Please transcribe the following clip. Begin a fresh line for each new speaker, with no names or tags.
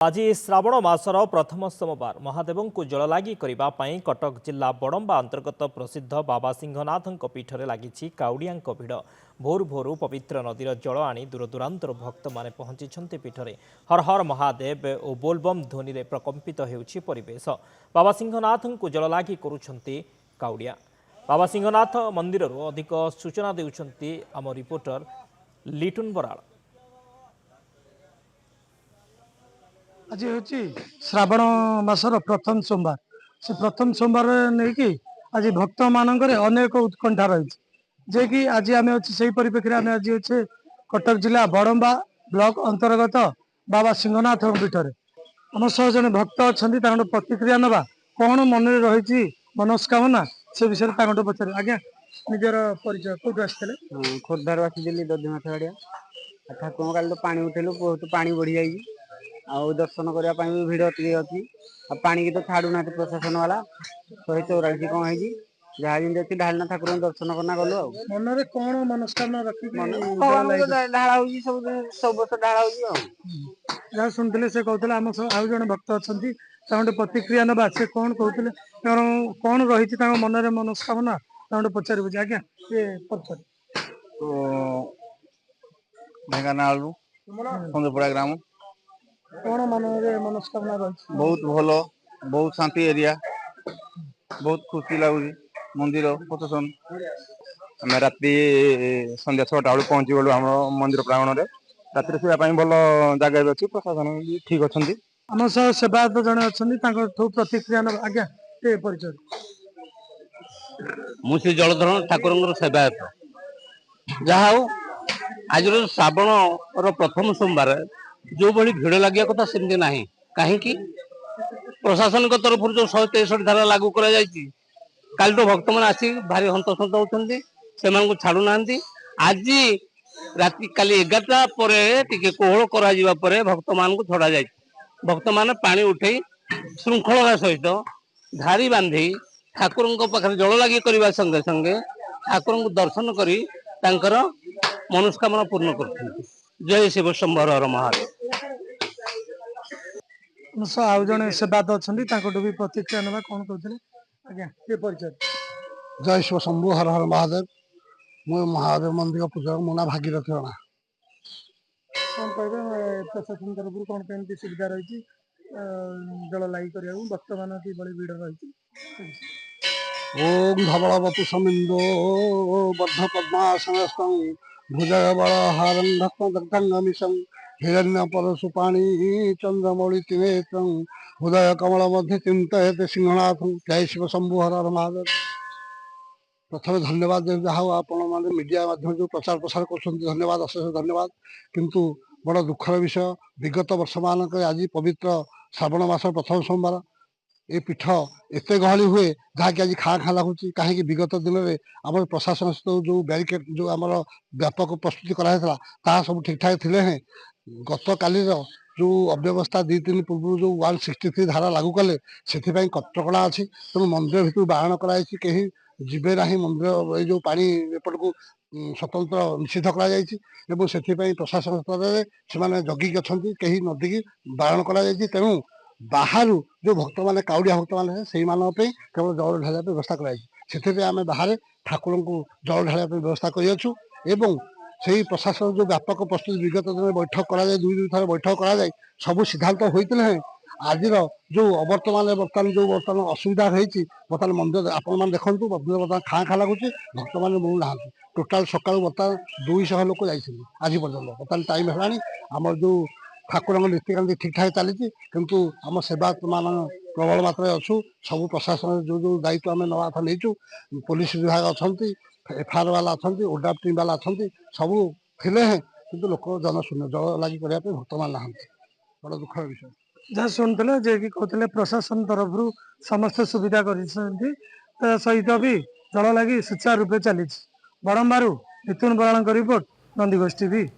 आज श्रावण मासर प्रथम सोमवार महादेव को जल लगी करने कटक जिला बड़म्बा अंतर्गत प्रसिद्ध बाबा सिंहनाथ पीठ में लगी काउड़िया भिड़ भोर भोर पवित्र नदीर जल आनी दूरदूरांतर भक्त माने पहुंची पीठ में हर हर महादेव और बोलबम ध्वनि में प्रकंपित होउछि परिवेश। बाबा सिंहनाथ को जल लगी करुछंती काउड़िया। बाबा सिंहनाथ मंदिर अधिक सूचना देउछंती आम रिपोर्टर लिटुन बराड़।
आज हूँ श्रावण मासर प्रथम सोमवार। से प्रथम सोमवार नहीं कि आज भक्त मानक अनेक उत्कंठा रही जे कि आज आम अच्छे परिप्रेक्षी आम आज अच्छे कटक जिला बड़म्बा ब्लॉक अंतर्गत बाबा सिंहनाथ पीठ में आम सह जन भक्त अच्छा प्रतिक्रिया नवा कौन मन रही मनस्कामना से विषय पचार। आज्ञा निजर परिचय कौटू आसते?
खोर्धार आसी दधिमाथ गाड़िया ठाकुर काली तो पानी उठेलु बहुत पानी बढ़ी जाइए आउ दर्शन करने भी भिड़ टे अच्छी पानी की तो छाड़ूना प्रशासन वाला 144 कौन है जहाँ जमी अच्छी ढालना ठाकुर दर्शन करना गलु
मन कौन मनस्कामना रखी
ढाला सब वर्ष ढाला
जहाँ शुणुले से कहते आम आउ जन भक्त अच्छा प्रतिक्रिया नवा से कौन कहते कौन रही मन मनस्कामना पचार बुझे। आज्ञा ये पचार
ढेଙ୍କାନାଳ सुंदरपड़ा ग्राम
कौन मन मनस्कामना रही?
बहुत भल बहुत शांति एरिया बहुत खुशी लगुच मंदिर प्रशासन आम राति संध्या 6टा बेलू पहुंची गलु आम मंदिर प्रांगण में राति शोवाई भल जगह अच्छी प्रशासन भी ठीक अच्छी
आम सह सेवायत जड़े अच्छा प्रतिक्रिया ना। आज्ञा ये परिचय
मुझे जलधरण ठाकुर सेवायत जहा आज श्रावण प्रथम सोमवार जो भली भिड़ लगे कथा सेमती ना कहीं प्रशासन तरफ जो 163 धारा लागू करा काल तो भक्त मैंने आसी भारी हंतसंत होती से छाड़ू ना आज राति काली 11टा पर कोहल कर भक्त मान को छड़ा जाए भक्त मान पानी उठे श्रृंखला सहित धारी बांधी ठाकुर पाखे जल लगी करने संगे संगे ठाकुर को दर्शन कर मनस्कामना पूर्ण कर। जय शिव शंभर महादेव।
आउ जड़े सेवायत अच्छा भी प्रतिक्रिया ना कौन कहते? आज्ञा ये परिचय
जय शिव शंभु हर हर महादेव। मु महादेव मंदिर पूजा मो ना भागीरथी राणा।
कौन कहे प्रशासन तरफ कौन कमी सुविधा रही जल लगी करने भक्त मान कि भिड़ रही?
ओम धवलवतु समिंदो बद्ध पद्मासनस्थं भुजग बलहारं भक्तदग्धंगमिषं हिरण्य परशुपाणी चंद्रमौळि त्रिनेत्रं हृदय कमल मध्य चिंतयते सिंहनाथं। जय शिव शंभु हर हर महादेव। प्रथम धन्यवाद जहाँ आपण मैंने मीडिया माध्यम जो प्रचार प्रसार कर धन्यवाद अशेष धन्यवाद। किंतु बड़ दुखर विषय विगत वर्ष मानक आज पवित्र श्रावण मास प्रथम सोमवार ये पीठ एत गहली हुए जहाँकि आज खाँ खाँ लगुच कहीं विगत दिन में आम प्रशासन सहित जो बैरिकेड जो आम व्यापक प्रस्तुति कराई सब ठीक ठाक थे हैं गत काली जो अव्यवस्था 2-3 पूर्व जो 163 धारा लागू कले से कटकड़ा अच्छी तेणु मंदिर भितर बारण कराई कहीं जीवे ना मंदिर ये जो पानी एपट को स्वतंत्र निषिद्ध कर प्रशासन स्तर से जगिक अच्छा कहीं नदी की बारण कर तेणु बाहर जो भक्त मैंने काउड़िया भक्त मैंने से केवल जल ढाला व्यवस्था कराई आम बाहर ठाकुर को जल ढाला व्यवस्था करूँ एवं से प्रशासन जो व्यापक प्रस्तुति विगत दिन बैठक कराए 2 थर बैठक कराए सबू सिद्धांत होते हैं आज जो अवर्तमान बर्तमान जो बर्तमान असुविधा रही बर्तमान मंदिर आपण देखूँ मंदिर बर्तमान खाँ खाँ लगुच भक्त मैंने मिलू ना टोटाल सका बर्तमान 200 लोक जाइए आज पर्यटन बर्तमान टाइम है आम जो ठाकुर नीतिकांति ठीक ठाक चली किंतु आम सेवा मान प्रबल मात्रा अच्छु सब प्रशासन जो जो दायित्व आम नवा नहीं पुलिस विभाग अच्छा एफआईआर वाला अच्छा ओडाप टीम वाला अच्छा सब थे हैं किंतु लोक जनशून्य जल लगी करने भक्त मान ना बड़ा दुखर विषय।
जहाँ शुणुले जे कि कहते प्रशासन तरफ समस्त सुविधा कर सहित भी जल लगी सुचारू रूपे चली। बड़म्बारू मिथुन बराण रिपोर्ट नंदीघोष टीवी।